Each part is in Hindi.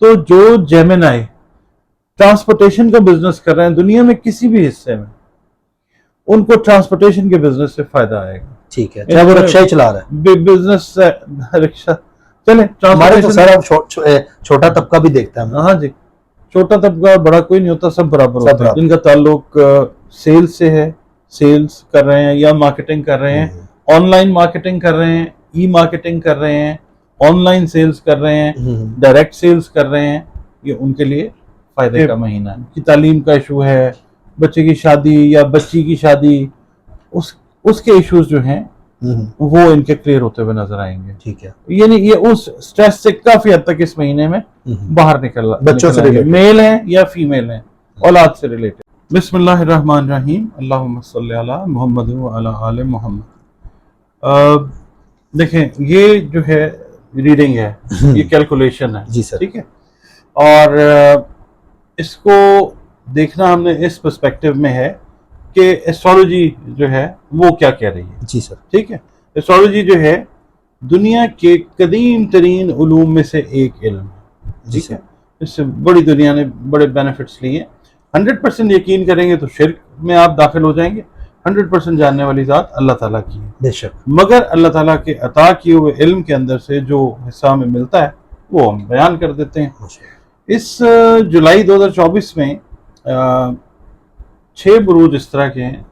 तो जो जेमिनाई ट्रांसपोर्टेशन का बिजनेस कर रहे हैं दुनिया में किसी भी हिस्से में, उनको ट्रांसपोर्टेशन के बिजनेस से फायदा आएगा। ठीक है, चाहे वो रिक्शा ही चला रहा है, बिजनेस से रिक्शा चले, हमारे तो सर छोटा तबका भी देखता है। हाँ जी, छोटा तबका बड़ा कोई नहीं होता, सब बराबर होता है। जिनका ताल्लुक सेल्स से है, सेल्स कर रहे हैं या मार्केटिंग कर रहे हैं, ऑनलाइन मार्केटिंग कर रहे हैं, ई मार्केटिंग कर रहे हैं, ऑनलाइन सेल्स कर रहे हैं, डायरेक्ट सेल्स कर रहे हैं, ये उनके लिए फायदे का महीना है। कि तालीम का इशू है, बच्चे की शादी या बच्ची की शादी, उसके इश्यूज जो हैं वो इनके क्लियर होते हुए नजर आएंगे। ठीक है, यानी ये उस स्ट्रेस से काफी हद तक इस महीने में बाहर निकल बच्चों से रिलेटेड, मेल हैं या फीमेल हैं, औलाद से रिलेटेड। बिस्मिल्लाहिर्रहमानिर्रहीम, अल्लाहुम्मा सल्ली अला मुहम्मद व अला आले मुहम्मद। देखें, ये जो है रीडिंग है, ये कैलकुलेशन है जी सर, ठीक है, और इसको देखना हमने इस पर्सपेक्टिव में है कि एस्ट्रोलॉजी जो है वो क्या कह रही है। जी सर, ठीक है। एस्ट्रोलॉजी जो है दुनिया के कदीम तरीन उलूम में से एक इल्म है, ठीक है। इससे बड़ी दुनिया ने बड़े बेनिफिट्स लिए हैं। 100% यकीन करेंगे तो शिर्क में आप दाखिल हो जाएंगे। 100% जानने वाली ज़ात अल्लाह ताला की है बेशक, मगर अल्लाह ताला के अता किए हुए इल्म के अंदर से जो हिस्सा हमें मिलता है वो हम बयान कर देते हैं। इस जुलाई 2024 में 6 बुरूज इस तरह के हैं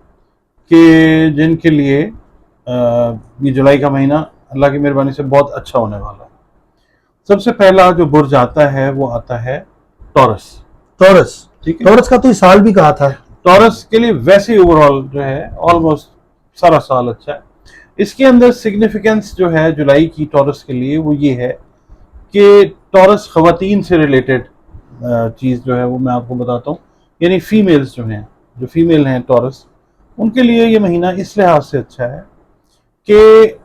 कि जिनके लिए ये जुलाई का महीना अल्लाह की मेहरबानी से बहुत अच्छा होने वाला है। सबसे पहला जो बुर्ज आता है वो आता है टॉरस। टॉरस, ठीक है, टॉरस का तो इस साल भी कहा था। टॉरस के लिए वैसे ही ओवरऑल जो है ऑलमोस्ट सारा साल अच्छा है। इसके अंदर सिग्निफिकेंस जो है जुलाई की टॉरस के लिए वो ये है कि टॉरस खवातीन से रिलेटेड चीज़ जो है वो मैं आपको बताता हूँ। यानी फीमेल्स जो हैं, जो फीमेल हैं टॉरस, उनके लिए ये महीना इस लिहाज से अच्छा है कि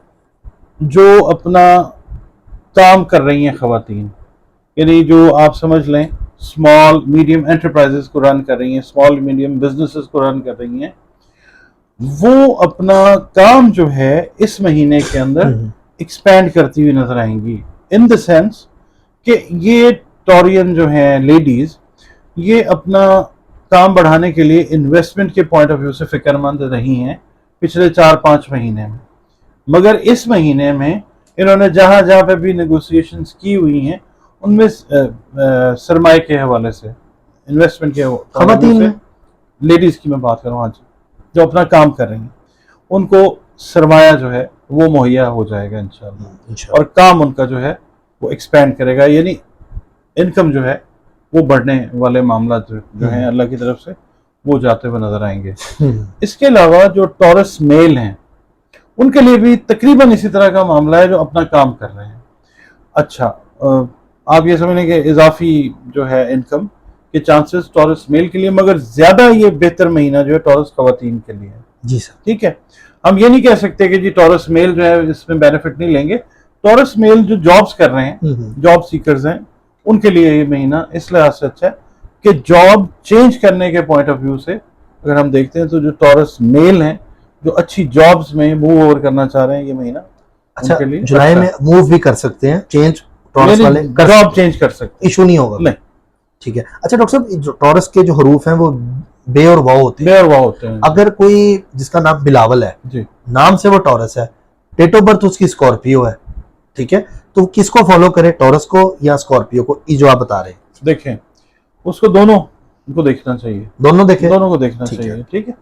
जो अपना काम कर रही हैं खवातीन, यानी जो आप समझ लें स्मॉल मीडियम एंटरप्राइजेस को रन कर रही हैं, स्मॉल मीडियम बिजनेसेस को रन कर रही हैं, वो अपना काम जो है इस महीने के अंदर एक्सपेंड करती हुई नजर आएंगी। इन द सेंस कि ये टॉरियन जो हैं लेडीज, ये अपना काम बढ़ाने के लिए इन्वेस्टमेंट के पॉइंट ऑफ व्यू से फिक्रमंद रही हैं पिछले 4-5 महीने में। मगर इस महीने में इन्होंने जहां जहां पे भी नेगोशिएशंस की हुई हैं उनमें सरमाए के हवाले से, इन्वेस्टमेंट के खवातीन लेडीज की मैं बात करूँ आज जो अपना काम कर रही हैं, उनको सरमाया जो है वो मुहैया हो जाएगा इंशाल्लाह, और काम उनका जो है वो एक्सपेंड करेगा, यानी इनकम जो है वो बढ़ने वाले मामला जो हैं अल्लाह की तरफ से वो जाते हुए नजर आएंगे। इसके अलावा जो टॉरस मेल हैं उनके लिए भी तकरीबन इसी तरह का मामला है जो अपना काम कर रहे हैं। अच्छा, आप ये समझें कि इजाफी जो है इनकम के चांसेस टॉरस मेल के लिए, मगर ज्यादा ये बेहतर महीना जो है टॉरस खवातीन के लिए है। जी सर, ठीक है। हम ये नहीं कह सकते कि जी टॉरस मेल जो है इसमें बेनिफिट नहीं लेंगे। टॉरस मेल जो जॉब्स कर रहे हैं, जॉब सीकर्स हैं, उनके लिए ये महीना इस लिहाज से अच्छा है कि जॉब चेंज करने के पॉइंट ऑफ व्यू से अगर हम देखते हैं तो जो टॉरस मेल हैं जो अच्छी जॉब्स में मूव ओवर करना चाह रहे हैं ये महीना अच्छा, उनके लिए जुलाई में मूव भी कर सकते हैं, चेंज टॉरस वाले जॉब चेंज कर सकते हैं, इशू नहीं होगा। नहीं, ठीक है। अच्छा डॉक्टर साहब, जो टॉरस के जो हरूफ हैं वो बे और वाव होते हैं, बे और वाव होते हैं। अगर कोई जिसका नाम बिलावल है जी, नाम से वो टॉरस है, डेट ऑफ बर्थ उसकी स्कॉर्पियो है, ठीक है, तो किसको फॉलो करे, टॉरस को या स्कॉर्पियो को, ये जो आप बता रहे हैं? देखें, उसको दोनों को देखना चाहिए, दोनों देखें, दोनों को देखना चाहिए, ठीक है,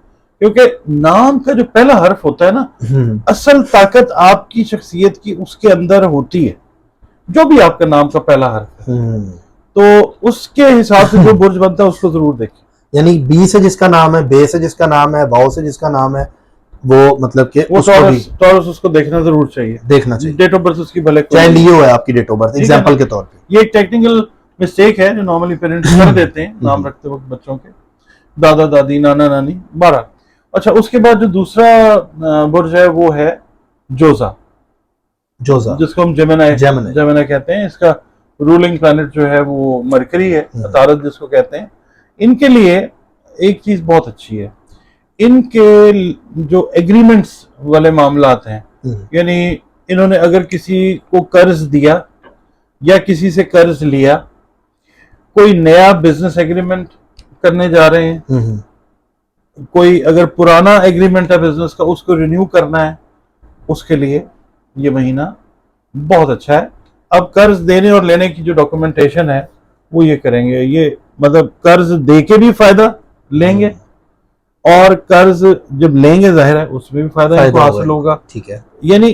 क्योंकि नाम का जो पहला हर्फ होता है ना, असल ताकत आपकी शख्सियत की उसके अंदर होती है, जो भी आपका नाम का पहला हर्फ है, तो उसके हिसाब से जो बुर्ज बनता है उसको जरूर देखें। यानी बी से जिसका नाम है, बे से जिसका नाम है, वाव से जिसका नाम है, वो मतलब कि वो टॉरस उसको देखना जरूर चाहिए, देखना चाहिए। डेट ऑफ बर्थ उसकी भले चाहे लियो है आपकी डेट ऑफ बर्थ, एग्जांपल के तौर पे। ये एक टेक्निकल मिस्टेक है जो नॉर्मली पेरेंट्स कर देते हैं नाम रखते वक्त बच्चों के, दादा दादी नाना नानी 12। अच्छा, उसके बाद जो दूसरा बुर्ज है वो है जोजा, जोजा जिसको हम जेमिनी कहते हैं। इसका रूलिंग प्लैनेट जो है वो मरकरी है, अतारत जिसको कहते हैं। इनके लिए एक चीज बहुत अच्छी है, इनके जो एग्रीमेंट्स वाले मामलात हैं, यानी इन्होंने अगर किसी को कर्ज दिया या किसी से कर्ज लिया कोई नया बिजनेस एग्रीमेंट करने जा रहे हैं, कोई अगर पुराना एग्रीमेंट है बिजनेस का उसको रिन्यू करना है, उसके लिए ये महीना बहुत अच्छा है। अब कर्ज देने और लेने की जो डॉक्यूमेंटेशन है वो ये करेंगे, ये मतलब कर्ज दे के भी फायदा लेंगे और कर्ज जब लेंगे जाहिर है उसमें भी फायदा इनको हासिल होगा। ठीक है, यानी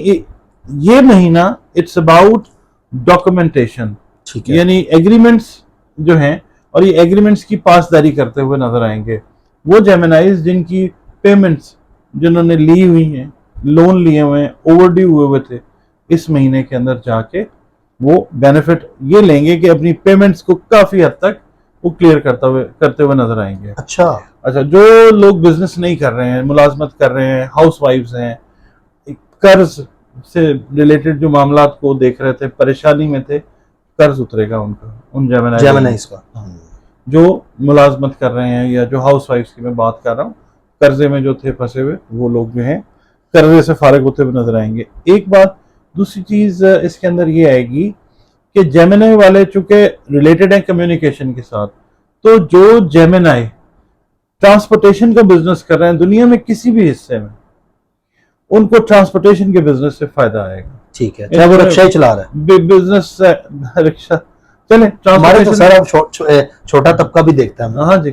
ये महीना इट्स अबाउट डॉक्यूमेंटेशन, ठीक है, यानी एग्रीमेंट्स जो हैं और ये एग्रीमेंट्स की पासदारी करते हुए नजर आएंगे। वो जेमिनाइज जिनकी पेमेंट्स जिन्होंने ली हुई हैं, लोन लिए हुए हैं, ओवरड्यू हुए थे, इस महीने के अंदर जाके वो बेनिफिट ये लेंगे कि अपनी पेमेंट्स को काफी हद तक वो क्लियर करते हुए नजर आएंगे। अच्छा, जो लोग बिजनेस नहीं कर रहे हैं, मुलाजमत कर रहे हैं, हाउस वाइफ्स हैं, कर्ज से रिलेटेड जो मामला को देख रहे थे, परेशानी में थे, कर्ज उतरेगा उनका, उन जेमिनाइज का। जो मुलाजमत कर रहे हैं या जो हाउस वाइफ्स की मैं बात कर रहा हूँ, कर्जे में जो थे फंसे हुए, वो लोग जो हैं कर्जे से फारिग होते हुए नजर आएंगे। एक बात, दूसरी चीज इसके अंदर ये आएगी कि जेमिनाई वाले चूंकि रिलेटेड है कम्युनिकेशन के साथ, तो जो जेमिनाई ट्रांसपोर्टेशन का बिजनेस कर रहे हैं दुनिया में किसी भी हिस्से में, उनको ट्रांसपोर्टेशन के बिजनेस से फायदा आएगा। ठीक है, चाहे वो रिक्शा ही चला रहा है, बिजनेस रिक्शा चले, हमारे तो सर अब छोटा तबका भी देखता है। हाँ जी,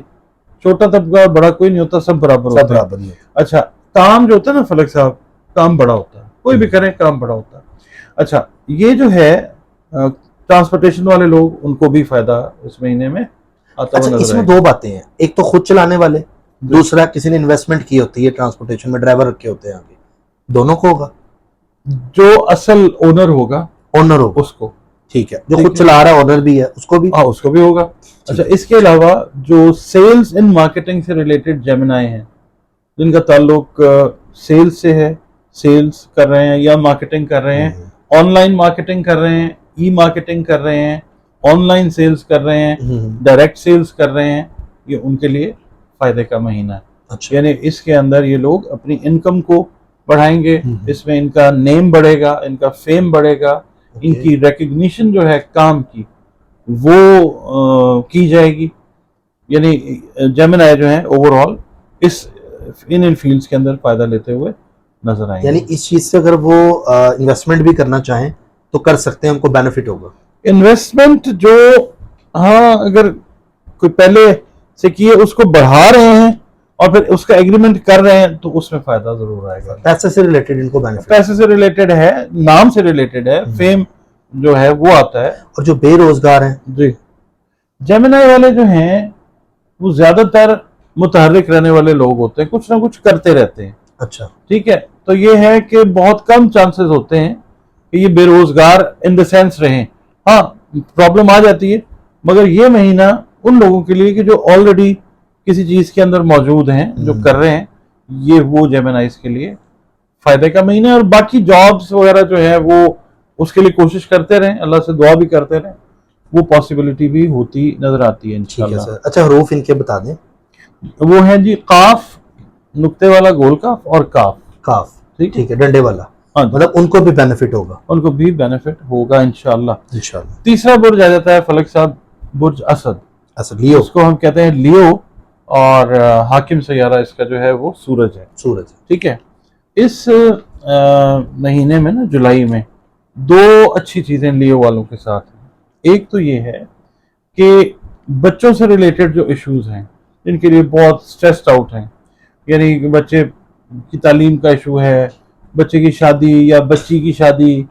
छोटा तबका बड़ा कोई नहीं होता, सब बराबर बराबर ही। अच्छा, काम जो होता है ना फलक साहब, काम बड़ा होता है, कोई भी करे काम बड़ा होता है। अच्छा, ये जो है ट्रांसपोर्टेशन वाले लोग, उनको भी फायदा इस महीने में आता हुआ नजर इसमें दो बातें हैं, एक तो खुद चलाने वाले, दूसरा किसी ने इन्वेस्टमेंट की होती है ट्रांसपोर्टेशन में, ड्राइवर रखे होते हैं आगे, दोनों को होगा। जो असल ओनर होगा उसको, ठीक है, जो खुद चला रहा है ओनर भी है उसको भी, हाँ उसको भी होगा। अच्छा, इसके अलावा जो सेल्स इन मार्केटिंग से रिलेटेड जेमिनाई हैं, जिनका ताल्लुक सेल्स से है, सेल्स कर रहे हैं या मार्केटिंग कर रहे हैं, ऑनलाइन मार्केटिंग कर रहे हैं, ई मार्केटिंग कर रहे हैं, ऑनलाइन सेल्स कर रहे हैं, डायरेक्ट सेल्स कर रहे हैं, ये उनके लिए फायदे का महीना है। अच्छा। यानी इसके अंदर ये लोग अपनी इनकम को बढ़ाएंगे, इसमें इनका नेम बढ़ेगा, इनका फेम बढ़ेगा, इनकी रिकग्निशन जो है काम की वो की जाएगी। यानी जेमिनाई जो है ओवरऑल इन फील्ड्स के अंदर फायदा लेते हुए नजर आएंगे। यानी इस चीज से अगर वो इन्वेस्टमेंट भी करना चाहें तो कर सकते हैं, उनको बेनिफिट होगा। इन्वेस्टमेंट जो, हाँ, अगर कोई पहले से किए उसको बढ़ा रहे हैं और फिर उसका एग्रीमेंट कर रहे हैं तो उसमें फायदा जरूर आएगा। पैसे से रिलेटेड इनको बेनिफिट, पैसे से रिलेटेड है, नाम से रिलेटेड है, फेम जो है वो आता है। और जो बेरोजगार हैं जी, जेमिनाई वाले जो हैं वो ज्यादातर मुतहर्रिक रहने वाले लोग होते हैं, कुछ ना कुछ करते रहते हैं। अच्छा, ठीक है, तो ये है कि बहुत कम चांसेस होते हैं कि ये बेरोजगार इन द सेंस रहें। हाँ, प्रॉब्लम आ जाती है, मगर ये महीना उन लोगों के लिए कि जो ऑलरेडी किसी चीज के अंदर मौजूद हैं, जो कर रहे हैं, ये वो जेमिनाइज के लिए फायदे का महीना है। और बाकी जॉब्स वगैरह जो है वो उसके लिए कोशिश करते रहें, अल्लाह से दुआ भी करते रहें, वो पॉसिबिलिटी भी होती नजर आती है इंशाल्लाह। सर। अच्छा, हरूफ इनके बता दें। वो है जी काफ, नुक्ते वाला गोल काफ, और काफ। ठीक है, डंडे वाला। हाँ, मतलब उनको भी बेनिफिट होगा, उनको भी बेनिफिट होगा इंशाल्लाह। इंशाल्लाह। तीसरा बुर्ज आ जाता है फलक साहब, बुर्ज असद। लियो, उसको हम कहते हैं लियो, और हाकिम सैयारा इसका जो है वो सूरज है। ठीक है, इस महीने में ना, जुलाई में, दो अच्छी चीजें लियो वालों के साथ हैं। एक तो ये है कि बच्चों से रिलेटेड जो इश्यूज हैं, जिनके लिए बहुत स्ट्रेस्ड आउट हैं, यानी बच्चे की तालीम का इशू है, बच्चे की शादी या बच्ची की शादी,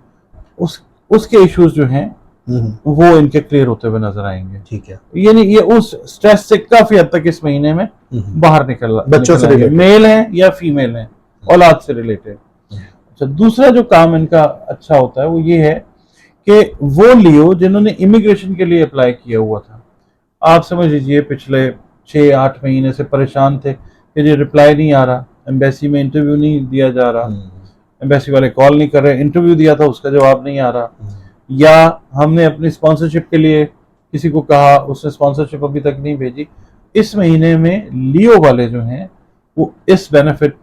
उसके इश्यूज जो हैं वो इनके क्लियर होते हुए नजर आएंगे। ठीक है, यानी ये उस स्ट्रेस से काफी हद तक इस महीने में बाहर निकल, बच्चों से रिलेटेड, मेल हैं या फीमेल हैं, औलाद से रिलेटेड। अच्छा, दूसरा जो काम इनका अच्छा होता है वो ये है कि वो लियो जिन्होंने इमिग्रेशन के लिए अप्लाई किया हुआ था, आप समझ लीजिए पिछले 6-8 महीने से परेशान थे कि ये रिप्लाई नहीं आ रहा, एम्बेसी में इंटरव्यू नहीं दिया जा रहा, एम्बेसी वाले कॉल नहीं कर रहे, इंटरव्यू दिया था उसका जवाब नहीं आ रहा, या हमने अपनी स्पॉन्सरशिप के लिए किसी को कहा, उसने स्पॉन्सरशिप अभी तक नहीं भेजी। इस महीने में लियो वाले जो हैं वो इस बेनिफिट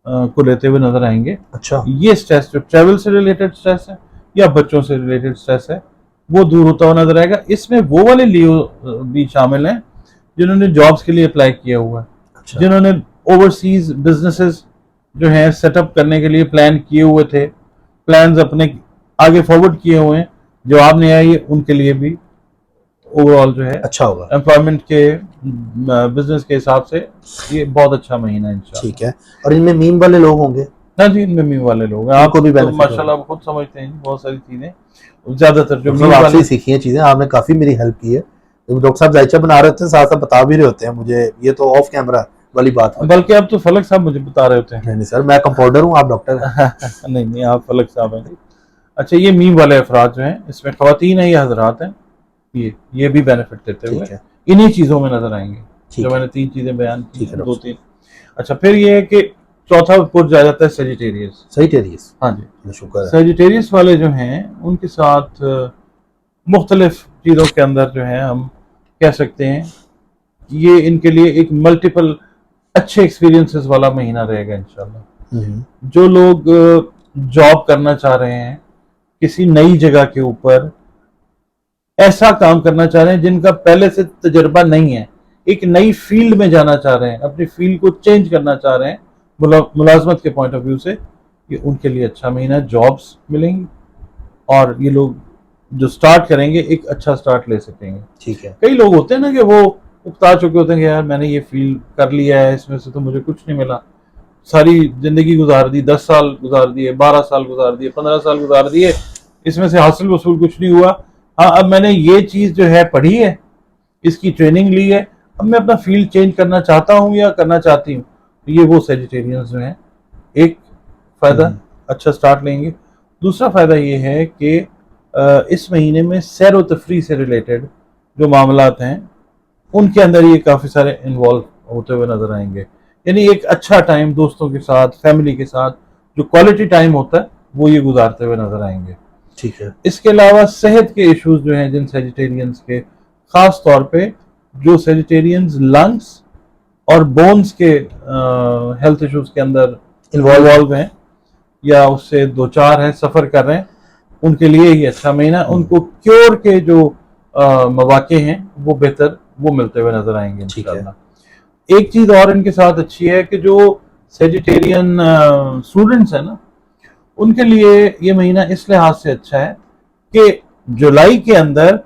को लेते हुए नजर आएंगे। अच्छा, ये स्ट्रेस जो ट्रैवल से रिलेटेड स्ट्रेस है या बच्चों से रिलेटेड स्ट्रेस है, वो दूर होता हुआ नजर आएगा। इसमें वो वाले लियो भी शामिल हैं जिन्होंने जॉब्स के लिए अप्लाई किया हुआ है, अच्छा। जिन्होंने ओवरसीज बिजनेसेस जो है सेटअप करने के लिए प्लान किए हुए थे, प्लान्स अपने आगे फॉरवर्ड किए हुए हैं, जवाब नहीं आई, उनके लिए भी ओवरऑल जो है अच्छा होगा। एम्प्लॉयमेंट के बिजनेस के हिसाब से ये बहुत अच्छा महीना है इंशाल्लाह। ठीक है। और इनमें मीम वाले लोग होंगे? हाँ जी, इनमें मीम वाले लोग हैं। उनको आप भी तो benefit माशाल्लाह होगा। खुद समझते हैं बहुत सारी चीजें, ज्यादातर जो मतलब मीम आपसे वाले ही सीखी है चीजें, आपने काफी मेरी हेल्प की है। तो डॉक्टर साहब जायचा बना रहे होते हैं, साथ साथ बता भी रहे होते हैं मुझे, ये तो ऑफ कैमरा वाली बात है। बल्कि अब तो फलक साहब मुझे बता रहे होते हैं। नहीं सर, मैं कंपाउंडर हूँ, आप डॉक्टर हैं। नहीं नहीं, आप फलक साहब हैं। अच्छा, ये मीम वाले अफराद जो हैं, इसमें खवातीन है या हजरात हैं, ये भी बेनिफिट देते हुए ठीक है। इन्हीं चीजों में नजर आएंगे ठीक जो है। मैंने 3 चीजें बयान की ठीक है हैं, डॉक्टर 2-3। अच्छा, फिर ये है कि चौथा पुरज आ जाता है सेजिटेरियस। सही टेरियस। हाँ जी, शुक्र है। सेजिटेरियस वाले जो हैं उनके साथ मुख्तलिफ चीज़ों के अंदर जो है हम कह सकते हैं कि ये इनके लिए एक मल्टीपल अच्छे एक्सपीरियंसेस वाला महीना रहेगा इंशाल्लाह। जो लोग जॉब करना चाह रहे हैं किसी नई जगह के ऊपर, ऐसा काम करना चाह रहे हैं जिनका पहले से तजर्बा नहीं है, एक नई फील्ड में जाना चाह रहे हैं, अपनी फील्ड को चेंज करना चाह रहे हैं मुलाजमत के पॉइंट ऑफ व्यू से, ये उनके लिए अच्छा महीना है। जॉब्स मिलेंगी और ये लोग जो स्टार्ट करेंगे एक अच्छा स्टार्ट ले सकेंगे। ठीक है। कई लोग होते हैं ना कि वो उकता चुके होते हैं कि यार मैंने ये फील्ड कर लिया है, इसमें से तो मुझे कुछ नहीं मिला, सारी जिंदगी गुजार दी, 10 साल गुजार दिए, 12 साल गुजार दिए, 15 साल गुजार दिए, इसमें से हासिल वसूल कुछ नहीं हुआ। हाँ, अब मैंने ये चीज जो है पढ़ी है, इसकी ट्रेनिंग ली है, अब मैं अपना फील्ड चेंज करना चाहता हूँ या करना चाहती हूँ, तो ये वो सेजिटेरियंस जो हैं एक फायदा अच्छा स्टार्ट लेंगे। दूसरा फायदा ये है कि इस महीने में सैर व तफरी से रिलेटेड जो मामलात हैं उनके अंदर ये काफ़ी सारे इन्वॉल्व होते हुए नजर आएंगे। यानी एक अच्छा टाइम दोस्तों के साथ, फैमिली के साथ जो क्वालिटी टाइम होता है वो ये गुजारते हुए नजर आएंगे। ठीक है। इसके अलावा सेहत के इश्यूज जो हैं जिन सेजिटेरियंस के, खास तौर पे जो सेजिटेरियंस लंग्स और बोन्स के हेल्थ इश्यूज के अंदर इन्वॉल्व हैं या उससे दो चार हैं, सफ़र कर रहे हैं, उनके लिए ही अच्छा महीना, उनको क्योर के जो मौके हैं वो बेहतर वो मिलते हुए नजर आएंगे इंशाल्लाह। एक चीज और इनके साथ अच्छी है कि जो सेजिटेरियन स्टूडेंट्स हैं ना, उनके लिए ये महीना इस लिहाज से अच्छा है कि जुलाई के अंदर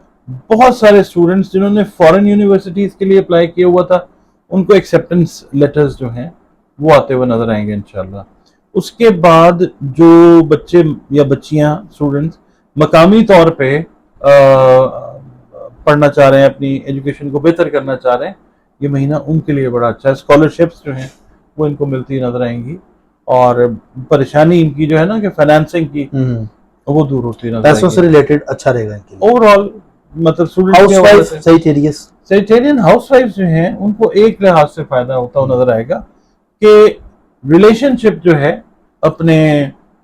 बहुत सारे स्टूडेंट्स जिन्होंने फॉरेन यूनिवर्सिटीज के लिए अप्लाई किया हुआ था, उनको एक्सेप्टेंस लेटर्स जो हैं वो आते हुए नजर आएंगे इंशाल्लाह। उसके बाद जो बच्चे या बच्चियां स्टूडेंट्स मकामी तौर पे पढ़ना चाह रहे हैं, अपनी एजुकेशन को बेहतर करना चाह रहे हैं, ये महीना उनके लिए बड़ा अच्छा है। स्कॉलरशिप्स जो हैं वो इनको मिलती नजर आएंगी और परेशानी इनकी जो है ना कि फाइनेंसिंग की, वो दूर होती नजर पैसों से रिलेटेड अच्छा रहेगा इनके लिए। ओवरऑल मतलब सेजिटेरियन हाउसवाइफ जो हैं उनको एक लिहाज से फायदा होता हुआ नजर आएगा कि रिलेशनशिप जो है अपने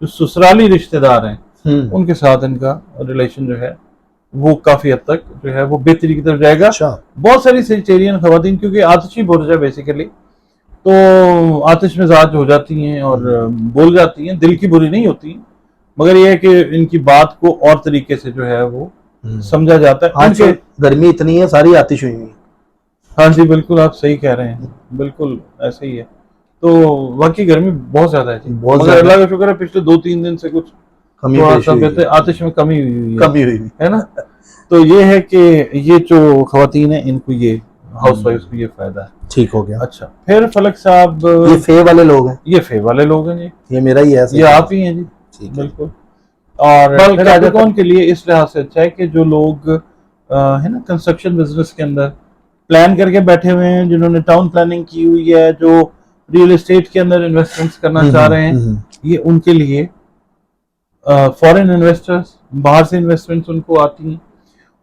जो ससुराली रिश्तेदार हैं उनके साथ इनका रिलेशन जो है वो काफी हद तक जो है वो बेहतरी की तरफ जाएगा। अच्छा। बहुत सारी सेजिटेरियन खवातीन क्योंकि आतिशी बुर्ज है बेसिकली, तो आतिश मिजाज हो जाती हैं और बोल जाती हैं, दिल की बुरी नहीं होती, मगर यह है कि इनकी बात को और तरीके से जो है वो समझा जाता है। आज गर्मी इतनी है, सारी आतिश हुई है। हाँ जी, बिल्कुल आप सही कह रहे हैं, बिल्कुल ऐसे ही है। तो वाकई गर्मी बहुत ज्यादा है, मगर अल्लाह का शुक्र है पिछले 2-3 दिन से कुछ आतिश में कमी हुई है ना। तो ये है कि ये जो खवातीन है इनको ये हाउसवाइफ को ये फायदा है। ठीक हो गया। अच्छा, फिर फलक साहब ये फे वाले लोग हैं? ये फे वाले लोग हैं जी, ये मेरा ही है, ये आप ही हैं जी, बिल्कुल। और कैप्रिकॉर्न के लिए इस लिहाज से अच्छा है कि जो लोग है ना कंस्ट्रक्शन बिजनेस के अंदर प्लान करके बैठे हुए हैं, जिन्होंने टाउन प्लानिंग की हुई है, जो रियल एस्टेट के अंदर इन्वेस्टमेंट्स करना चाह रहे हैं, ये उनके लिए फॉरेन इन्वेस्टर्स, बाहर से इन्वेस्टमेंट्स उनको आती हैं,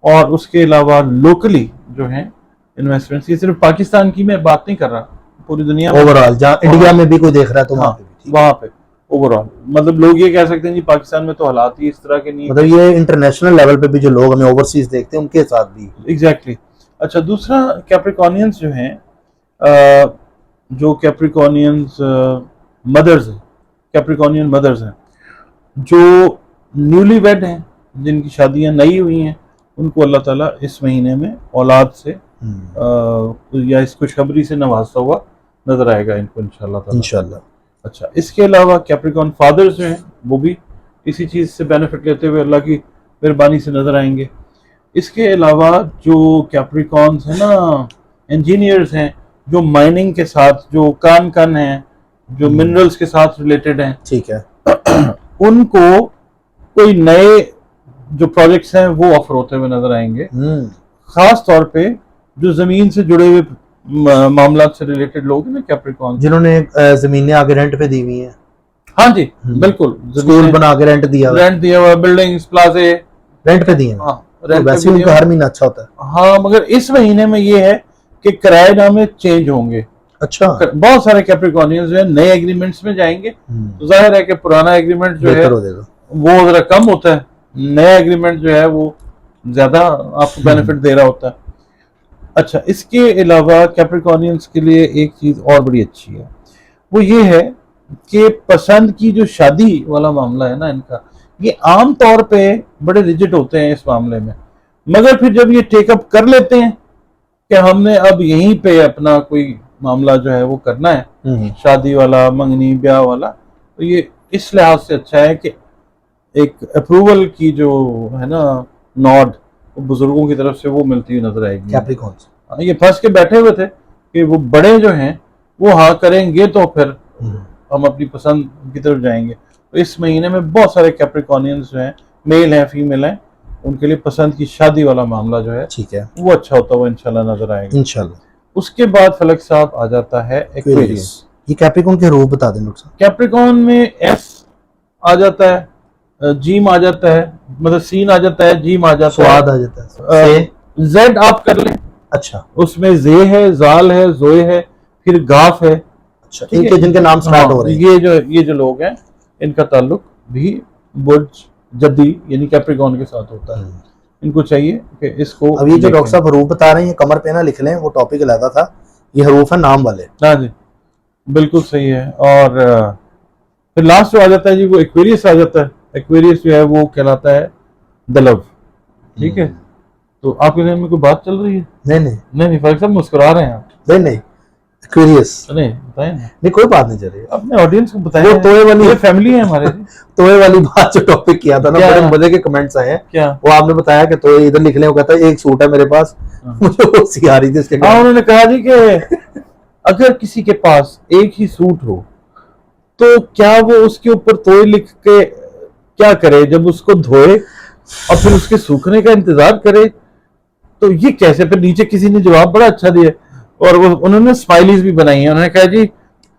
और उसके अलावा लोकली जो है इन्वेस्टमेंट्स, ये सिर्फ पाकिस्तान की मैं बात नहीं कर रहा, पूरी दुनिया में ओवरऑल जहाँ इंडिया में भी कोई देख रहा है तो वहाँ पे ओवरऑल मतलब लोग ये कह सकते हैं जी पाकिस्तान में तो हालात ही इस तरह के नहीं, मतलब ये इंटरनेशनल लेवल पे भी जो लोग हमें ओवरसीज देखते हैं उनके साथ भी। एग्जैक्टली। अच्छा, दूसरा कैप्रिकॉर्नियंस जो हैं, जो कैप्रिकॉर्नियंस मदर्स हैं, कैप्रिकॉर्नियन मदर्स हैं जो न्यूली वेड हैं, जिनकी शादियां नई हुई हैं, उनको अल्लाह ताला इस महीने में औलाद से या इस खुशखबरी से नवाजता हुआ नजर आएगा इनको इंशाल्लाह ताला। इंशाल्लाह। अच्छा, इसके अलावा कैप्रिकॉर्न फादर्स जो हैं वो भी इसी चीज़ से बेनिफिट लेते हुए अल्लाह की मेहरबानी से नजर आएंगे। इसके अलावा जो कैप्रिकॉर्न्स हैं ना, इंजीनियर्स हैं, जो माइनिंग के साथ जो कान हैं, जो मिनरल्स के साथ रिलेटेड हैं, ठीक है, उनको कोई नए जो प्रोजेक्ट्स हैं वो ऑफर होते हुए नजर आएंगे। खास तौर पे जो जमीन से जुड़े हुए मामला से रिलेटेड लोग हैं ना कैप्रिकॉर्न, जिन्होंने जमीनें आगे रेंट पे दी हुई हैं। हाँ जी बिल्कुल, स्कूल बना के रेंट दिया हुआ, बिल्डिंग्स प्लाजे रेंट पे दिए। हाँ, तो वैसे उनका हर महीना अच्छा होता है। हाँ, मगर इस महीने में ये है कि किराएनामे चेंज होंगे। अच्छा, बहुत सारे कैप्रिकॉर्नियंस जो है नए एग्रीमेंट्स में जाएंगे, तो जाहिर है कि पुराना एग्रीमेंट जो है वो जरा कम होता है, नया एग्रीमेंट जो है वो ज्यादा आपको बेनिफिट दे रहा होता है। अच्छा, इसके अलावा कैप्रिकॉर्नियंस के लिए एक चीज और बड़ी अच्छी है, वो ये है कि पसंद की जो शादी वाला मामला है ना इनका, ये आम तौर पे बड़े रिजिड होते हैं इस मामले में, मगर फिर जब ये टेकअप कर लेते हैं कि हमने अब यहीं पे अपना कोई मामला जो है वो करना है, शादी वाला, मंगनी ब्याह वाला, तो ये इस लिहाज से अच्छा है कि एक अप्रूवल की जो है ना नॉड बुजुर्गों की तरफ से वो मिलती हुई नजर आएगी। कैप्रिकॉर्न्स ये फंस के बैठे हुए थे कि वो बड़े जो हैं वो हाँ करेंगे तो फिर हम अपनी पसंद की तरफ जाएंगे। तो इस महीने में बहुत सारे कैप्रिकॉर्नियंस जो हैं, मेल हैं फीमेल हैं, उनके लिए पसंद की शादी वाला मामला जो है, ठीक है, वो अच्छा होता हुआ इंशाल्लाह नजर आएगा इंशाल्लाह। उसके बाद फलक साहब आ जाता है एक्वेरियस। ये कैप्रिकॉर्न के रूप बता दें डॉक्टर साहब। कैप्रिकॉर्न में एस आ जाता है, जीम आ जाता है, मतलब सीन आ जाता है, जीम आ जाता है, स्वाद आ जाता है, जेड आप कर लें। अच्छा, उसमें जे है, जाल है, जोए है, फिर गाफ है। अच्छा, इनके जिनके नाम स्टार्ट हो रहे हैं, ये जो लोग हैं इनका ताल्लुक भी बुर्ज जद्दी यानी कैप्रिकॉर्न के साथ होता है। इनको चाहिए कि इसको, अब ये जो डॉक्टर साहब हरूफ बता रहे हैं, ये कमर पे ना लिख लें, वो टॉपिक लाता था, ये हरूफ है नाम वाले। हाँ जी बिल्कुल सही है। और फिर लास्ट जो आ जाता है जी वो एक्वेरियस आ जाता है। एक्वेरियस जो है वो कहलाता है दलव। ठीक है, तो आपके जहन में कोई बात चल रही है? नहीं फारूक साहब मुस्कुरा रहे हैं आप। नहीं एक्वेरियस नहीं बताएं ना। नहीं कोई बात नहीं चल रही, अपने ऑडियंस को बताएं। वो तोए वाली फैमिली है हमारे तोए वाली बात जो टॉपिक किया था ना, बड़े मजे के कमेंट्स आए हैं। क्या वो आपने बताया कि तोए इधर लिख ले, वो कहता है एक सूट है मेरे पास, मुझे वो सी आ रही थी इसके। हाँ, उन्होंने कहा जी कि अगर किसी के पास एक ही सूट हो तो क्या वो उसके ऊपर तोए लिख के क्या करे, जब उसको धोए और फिर उसके सूखने का इंतजार करे, तो ये कैसे? फिर नीचे किसी ने जवाब बड़ा अच्छा दिया और वो उन्होंने स्माइलीज भी बनाई है। उन्होंने कहा जी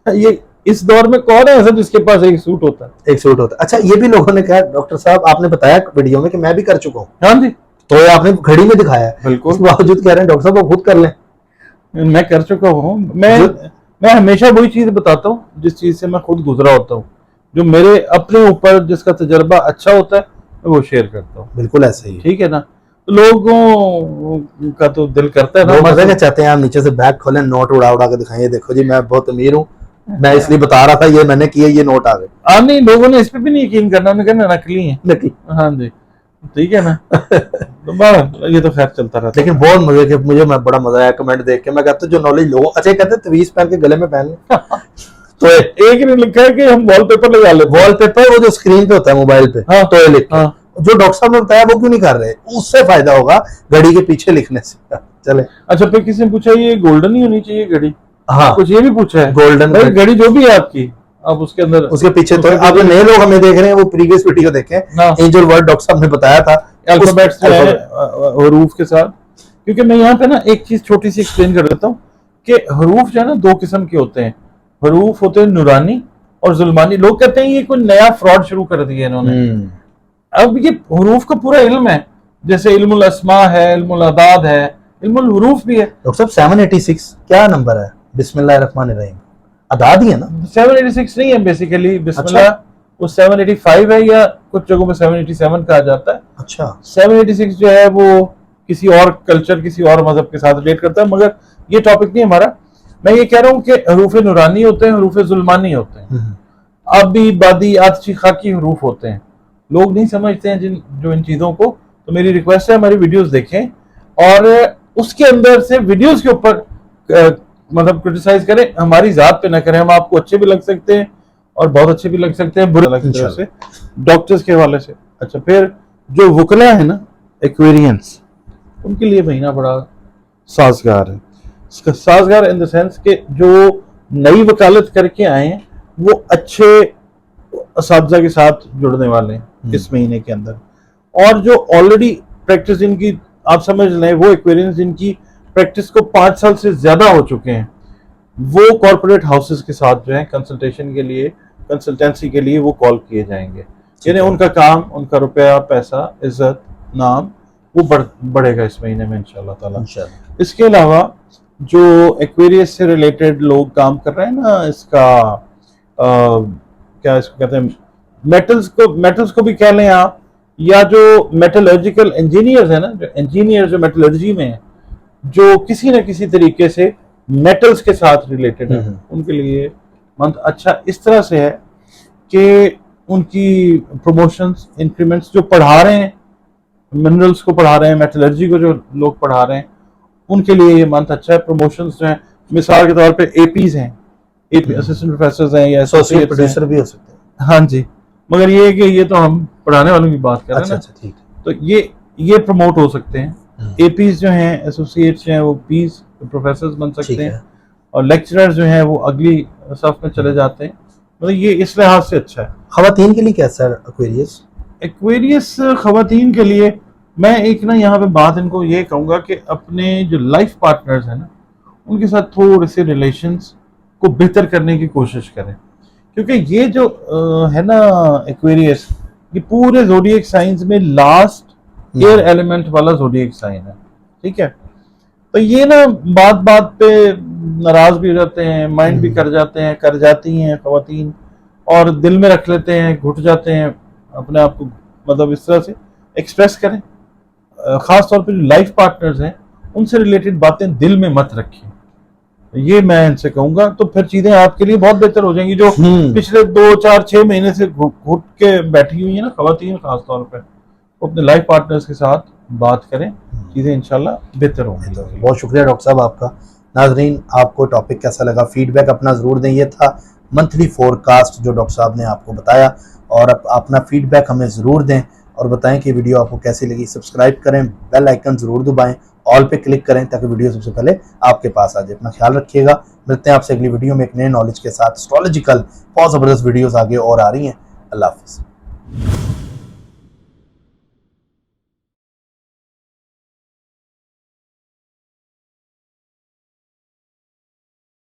ये इस दौर में कौन है ऐसा जिसके पास एक सूट होता है? एक सूट होता है। अच्छा, ये भी लोगों ने कहा डॉक्टर साहब, आपने बताया वीडियो में कि मैं भी कर चुका हूँ। हाँ जी, तो आपने घड़ी में दिखाया है, बिल्कुल, उसके बावजूद कह रहे हैं डॉक्टर साहब वो खुद कर लें। मैं कर चुका हूँ। मैं हमेशा वही चीज बताता हूँ जिस चीज से मैं खुद गुजरा होता हूँ, जो मेरे अपने ऊपर जिसका तजर्बा अच्छा होता है मैं वो शेयर करता हूँ। बिल्कुल ऐसे ही, ठीक है ना। तो लोगों का तो दिल करता है ना, मजा क्या चाहते हैं आप नीचे से बैग खोलें, नोट उड़ा उड़ा के दिखाएं, देखो जी मैं बहुत अमीर हूँ, मैं इसलिए बता रहा था, ये मैंने किया, ये नोट आ गए। हाँ नहीं, लोगों ने इस पे भी नहीं यकीन करना, उन्होंने कहना नकली है, नकली। हाँ जी, ठीक है ना। तो ये तो खैर चलता रहता है, लेकिन बहुत मजे के, मुझे बड़ा मजा आया कमेंट देख के। मैं कहता हूँ जो नॉलेज लोग अच्छा कहते हैं तवीज पहन के गले में पहन ले। तो एक ने लिखा है कि हम वॉलपेपर लगा लेते हैं। वॉलपेपर वो जो स्क्रीन पे होता है मोबाइल पे, हाँ, तो ये लिख, हाँ। जो डॉक्टर साहब ने बताया वो क्यों नहीं कर रहे? उससे फायदा होगा घड़ी के पीछे लिखने से। चले। अच्छा, फिर किसी ने पूछा ये गोल्डन ही होनी चाहिए घड़ी? हाँ, कुछ ये भी पूछा है गोल्डन घड़ी जो भी है आपकी, आप उसके अंदर उसके पीछे तो आप नए लोग हमें देख रहे हैं वो प्रीवियस वीडियो देखें, एंजल वर्ड डॉक्टर साहब ने बताया था अल्फाबेट्स हरूफ के साथ। क्योंकि मैं यहाँ पे ना एक चीज छोटी सी एक्सप्लेन कर देता हूँ कि हरूफ जो है ना दो किस्म के होते हैं। हरूफ होते हैं नूरानी और जुल्मानी। लोग कहते हैं ये कोई नया फ्रॉड शुरू कर दिया इन्होंने। अब ये हरूफ का पूरा इल्म है, जैसे इल्मुल अस्मा है, इल्मुल अदाद है, इल्मुल हरूफ भी है। डॉक्टर साहब 786 क्या नंबर है? बिस्मिल्लाहिर्रहमानिर्रहीम अदाद ही है ना? 786 नहीं है बेसिकली, बिस्मिल्लाह वो 785 है, या कुछ जगहों में 787 कहा जाता है। अच्छा, 786 जो है वो किसी और कल्चर, किसी और मजहब के साथ रिलेट करता है, मगर ये टॉपिक नहीं हमारा। मैं ये कह रहा हूँ कि हरूफ नूरानी होते हैं, हरूफ जुल्मानी होते हैं, आबी बादी आतशी खाकी हरूफ होते हैं। लोग नहीं समझते हैं जो इन चीजों को, तो मेरी रिक्वेस्ट है हमारी वीडियोस देखें और उसके अंदर से वीडियोस के ऊपर मतलब क्रिटिसाइज करें, हमारी जात पे ना करें। हम आपको अच्छे भी लग सकते हैं और बहुत अच्छे भी लग सकते हैं, बुरे लग तरह से डॉक्टर्स के हवाले से। अच्छा, फिर जो वकला है ना एक्वेरियंस, उनके लिए महीना बड़ा साजगार है। साजगार इन द सेंस के जो नई वकालत करके आए हैं वो अच्छे असातिज़ा के साथ जुड़ने वाले हैं इस महीने के अंदर, और जो ऑलरेडी प्रैक्टिस इनकी आप समझ लें, वो एक्वेरियंस जिनकी प्रैक्टिस को 5 साल से ज्यादा हो चुके हैं, वो कॉर्पोरेट हाउसेस के साथ जो है कंसल्टेशन के लिए, कंसल्टेंसी के लिए वो कॉल किए जाएंगे। यानी उनका काम, उनका रुपया, पैसा, इज्जत, नाम वो बढ़ेगा इस महीने में इंशाल्लाह ताला। इसके अलावा जो एक्वेरियस से रिलेटेड लोग काम कर रहे हैं ना, इसका क्या इसको कहते हैं, मेटल्स को भी कह लें आप, या जो मेटलर्जिकल इंजीनियर्स है ना, जो इंजीनियर जो मेटलर्जी में है, जो किसी न किसी तरीके से मेटल्स के साथ रिलेटेड है, उनके लिए मंथ अच्छा इस तरह से है कि उनकी प्रमोशंस, इंक्रीमेंट्स जो पढ़ा रहे हैं, मिनरल्स को पढ़ा रहे हैं, मेटलर्जी को जो लोग पढ़ा रहे हैं, उनके लिए ये मंथ अच्छा है। प्रमोशंस जो है, मिसाल के तौर पे एपीज हैं, एपी असिस्टेंट प्रोफेसर हैं या एसोसिएट प्रोड्यूसर भी हो सकते हैं। हाँ जी, मगर ये कि ये तो हम पढ़ाने वालों की बात कर रहे हैं ना, ठीक है, तो ये प्रमोट हो सकते हैं। एपीज जो हैं, एसोसिएट्स हैं, वो पीज प्रोफेसर बन सकते हैं, और लेक्चरर्स जो हैं वो अगली सफ में चले जाते हैं। मतलब ये इस लिहाज से अच्छा है। खवातीन के लिए कैसा है एक्वेरियस? एक्वेरियस खवातीन के लिए मैं एक ना यहाँ पे बात इनको ये कहूँगा कि अपने जो लाइफ पार्टनर्स हैं ना, उनके साथ थोड़े से रिलेशंस को बेहतर करने की कोशिश करें, क्योंकि ये जो है ना एक्वेरियस, ये पूरे ज़ोडिएक साइंस में लास्ट एयर एलिमेंट वाला ज़ोडिएक साइन है, ठीक है। तो ये ना बात बात पे नाराज भी हो जाते हैं, माइंड भी कर जाती हैं खवातीन, और दिल में रख लेते हैं, घुट जाते हैं अपने आप को, मतलब इस तरह से एक्सप्रेस करें। खास तौर पे जो लाइफ पार्टनर्स हैं उनसे रिलेटेड बातें दिल में मत रखिए, ये मैं इनसे कहूंगा। तो फिर चीजें आपके लिए बहुत बेहतर हो जाएंगी। जो पिछले 2, 4, 6 महीने से घुट के बैठी हुई है ना खवातीन, खास तौर पे वो अपने लाइफ पार्टनर्स के साथ बात करें, चीजें इंशाल्लाह बेहतर होंगी। बहुत शुक्रिया डॉक्टर साहब आपका। नाजरीन, आपको टॉपिक कैसा लगा, फीडबैक अपना ज़रूर दें। ये था मंथली फोरकास्ट जो डॉक्टर साहब ने आपको बताया, और अपना फीडबैक हमें ज़रूर दें और बताएं कि वीडियो आपको कैसी लगी। सब्सक्राइब करें, बेल आइकन ज़रूर दबाएं, ऑल पे क्लिक करें ताकि वीडियो सबसे पहले आपके पास आ जाए। अपना ख्याल रखिएगा, मिलते हैं आपसे अगली वीडियो में एक नए नॉलेज के साथ। एस्ट्रोलॉजिकल बहुत ज़बरदस्त वीडियोज़ आगे और आ रही हैं। अल्लाह हाफ़िज़।